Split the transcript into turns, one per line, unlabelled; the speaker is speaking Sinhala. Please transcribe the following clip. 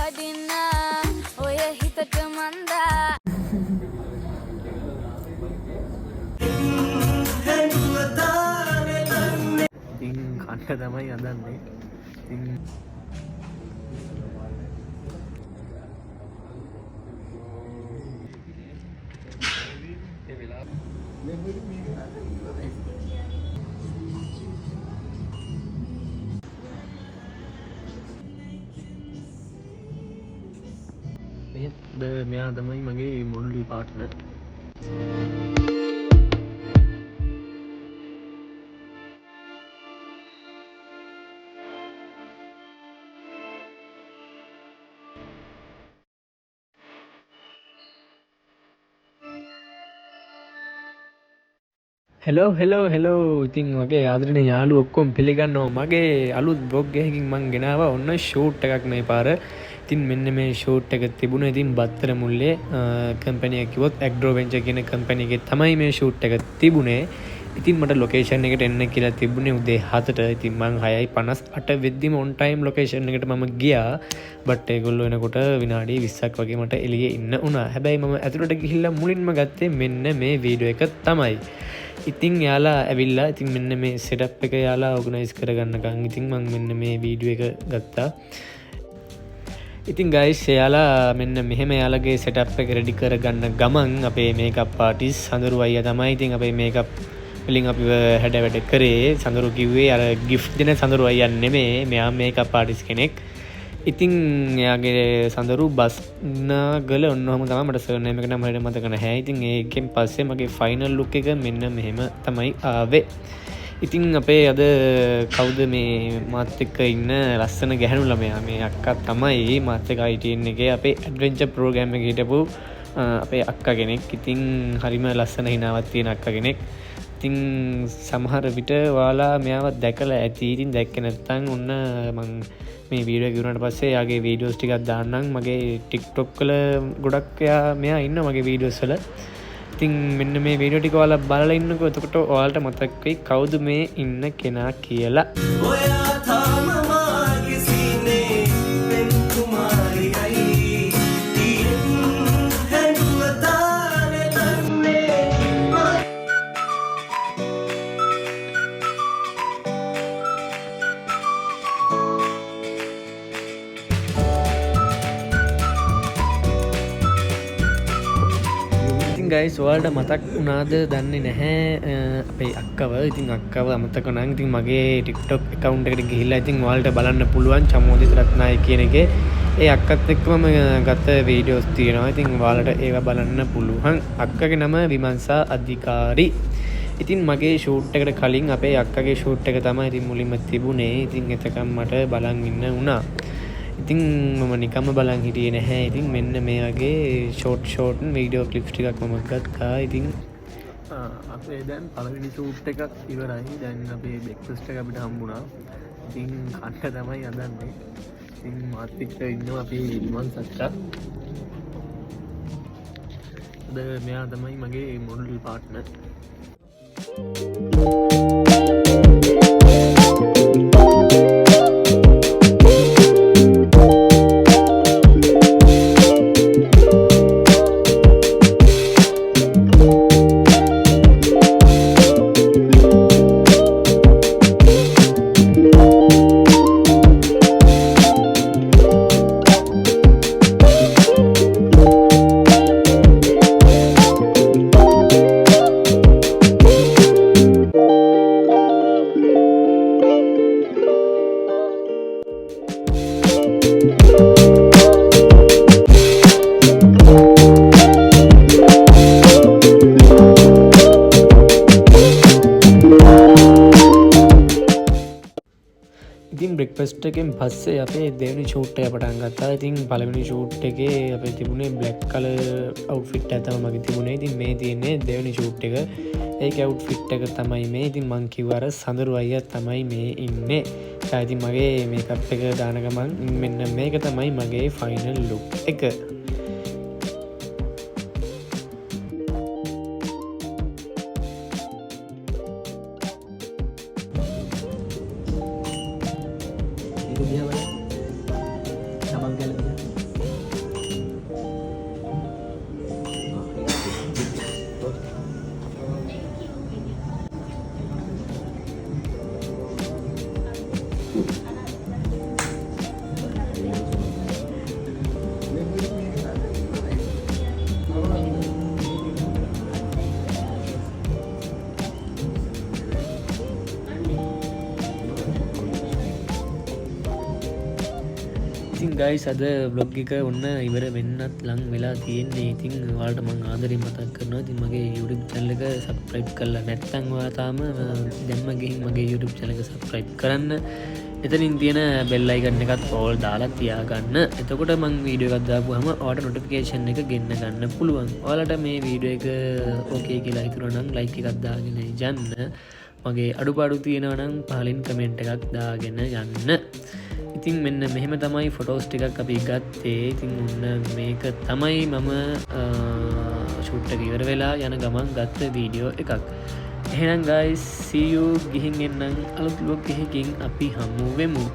වඩින්න ඔය හිතට මන්දා
ඉතින් කන්න තමයි හදන්නේ. ඉතින් මෙයා තමයි මගේ මොඩ්ලි පාර්ට්නර්. හෙලෝ ඉතින් මගේ ආදරණීය යාළුවෝ ඔක්කොම පිළිගන්නවා මගේ අලුත් බ්ලොග් එකකින් මම ගෙනාවා ඔන්න ෂූට් එකක් මේ පාර. ඉතින් මෙන්න මේ ෂූට් එක තිබුණා ඉතින් බත්තර මුල්ලේ කම්පැනි එක කිව්වොත් ඇග්‍රෝ වෙන්චර් කියන කම්පැනි එකේ තමයි මේ ෂූට් එක තිබුණේ. ඉතින් මට ලොකේෂන් එකට එන්න කියලා තිබුණේ උදේ 7ට. ඉතින් මං 6:58 වෙද්දිම ඔන් ටයිම් ලොකේෂන් එකට මම ගියා. බට් ඒගොල්ලෝ එනකොට විනාඩි 20ක් වගේ මට එළියේ ඉන්න වුණා. හැබැයි මම ඇතුළට ගිහිල්ලා මුලින්ම ගත්තේ මෙන්න මේ වීඩියෝ එක තමයි. ඉතින් යාලා ඇවිල්ලා ඉතින් මෙන්න මේ සෙටප් එක යාලා ඕගනයිස් කරගන්නකම් ඉතින් මම මෙන්න මේ වීඩියෝ එක ගත්තා. ඉතින් ගයිස් එයාලා මෙන්න මෙහෙම යාලගේ සෙටප් එක රෙඩි කරගන්න ගමන් අපේ මේකප් ආටිස්ට් සඳරු අයියා තමයි ඉතින් අපේ මේකප් වලින් අපිව හැඩ වැඩ කරේ. සඳරු කිව්වේ අර ගිෆ්ට් දෙන සඳරු අයියා නෙමෙයි මෙයා මේකප් ආටිස්ට් කෙනෙක්. ඉතින් එයාගේ සඳරු බස්නාගල ඔන්නෝම තමයි මට සර්නේම් එක නම් හරියට මතක නැහැ. ඉතින් ඒකෙන් පස්සේ මගේ ෆයිනල් ලුක් එක මෙන්න මෙහෙම තමයි ආවේ. ඉතින් අපේ අද කවුද මේ මාත් එක්ක ඉන්න ලස්සන ගැහැණු ළමයා මේ අක්කා තමයි මාත් එක්ක ITN එකේ අපේ ඇඩ්වෙන්චර් ප්‍රෝග්‍රෑම් එකේ හිටපු අපේ අක්කා කෙනෙක්. ඉතින් හරිම ලස්සන හිනාවක් තියෙන අක්කා කෙනෙක්. ඉතින් සමහර විට ඔයාලා මෙයාව දැකලා ඇති. ඉතින් දැක්කේ නැත්නම් ඔන්න මම මේ වීඩියෝ එක ඉවරනට පස්සේ යාගේ වීඩියෝස් ටිකක් දාන්නම් මගේ TikTok වල ගොඩක් මෙයා ඉන්නවා මගේ වීඩියෝස් වල. ඉතින් මෙන්න මේ වීඩියෝ ටික ඔයාලා බලලා ඉන්නකෝ. එතකොට ඔයාලට මතක් වෙයි කවුද මේ ඉන්න කෙනා කියලා. ඔයා තාම මාගේ සීනේ වෙන් කුමාරියයි ගයිස් ඔයාලට මතක් වුණාද දන්නේ නැහැ අපේ අක්කව. ඉතින් අක්කව අමතක නම් ඉතින් මගේ TikTok account එකට ගිහිල්ලා ඉතින් ඔයාලට බලන්න පුළුවන් චමෝදිත රත්නායක කියන එකේ ඒ අක්කත් එක්කම ගත වීඩියෝස් තියෙනවා. ඉතින් ඔයාලට ඒවා බලන්න පුළුවන්. අක්කගේ නම විමංශා අධිකාරි. ඉතින් මගේ ෂූට් එකට කලින් අපේ අක්කගේ ෂූට් එක තමයි ඉතින් මුලින්ම තිබුණේ. ඉතින් එතකම් මට බලන් ඉන්න වුණා. ඉතින් මම නිකම්ම බලන් හිටියේ නැහැ. ඉතින් මෙන්න මේ වගේ ෂෝට් වීඩියෝ ක්ලිප්ස් ටිකක් මම ගත්තා. ඉතින් අපේ දැන් පළවෙනි ෂූට් එකක් ඉවරයි. දැන් අපේ බ්‍රෙක්ෆාස්ට් එක අපිට හම්බුණා. ඉතින් කන්න තමයි හදන්නේ. ඉතින් මාත් එක්ක ඉන්නවා අපේ විමන් සක්කා. මෙයා තමයි මගේ මොඩල් පාර්ට්නර්. ඉතින් බ්‍රෙක්ෆාස්ට් එකෙන් පස්සේ අපේ දෙවෙනි ෂූට් එක පටන් ගත්තා. ඉතින් පළවෙනි ෂූට් එකේ අපේ තිබුණේ බ්ලැක් කලර් අවුට්ෆිට් එක තමයි මගේ තිබුණේ. ඉතින් මේ තියෙන්නේ දෙවෙනි ෂූට් එක. ඒකේ අවුට්ෆිට් එක තමයි මේ. ඉතින් මං කිව්වා අර සඳරු අයියා තමයි මේ ඉන්නේ. ඉතින් මගේ මේකප් එක දාන ගමන් මෙන්න මේක තමයි මගේ ෆයිනල් ලුක් එක. ඉතින් ගයිස් අද බ්ලොග් එක ඔන්න ඉවර වෙන්නත් ලං වෙලා තියෙන්නේ. ඉතින් ඔයාලට මම ආදරෙන් මතක් කරනවා ඉතින් මගේ YouTube channel එක subscribe කරලා නැත්නම් ඔයා තාම දැන්ම ගිහින් මගේ YouTube channel එක subscribe කරන්න. එතනින් තියෙන bell icon එකත් all දාලා තියාගන්න. එතකොට මම වීඩියෝ එකක් දාපුවාම ඔයාලට notification එක ගෙන්න ගන්න පුළුවන්. ඔයාලට මේ වීඩියෝ එක okay කියලා හිතුණා නම් like එකක් දාගෙන යන්න. මගේ අඩුපාඩු තියෙනවා නම් පහලින් කමෙන්ට් එකක් දාගෙන යන්න. ඉතින් මෙන්න මෙහෙම තමයි ෆොටෝස් ටිකක් අපි ගත්තේ. ඉතින් ඔන්න මේක තමයි මම ෂූට් එක ඉවර වෙලා යන ගමන් ගත්ත වීඩියෝ එකක්. එහෙනම් guys see you ගිහින් එන්නම් අලුත් vlog එකකින් අපි හමු වෙමු.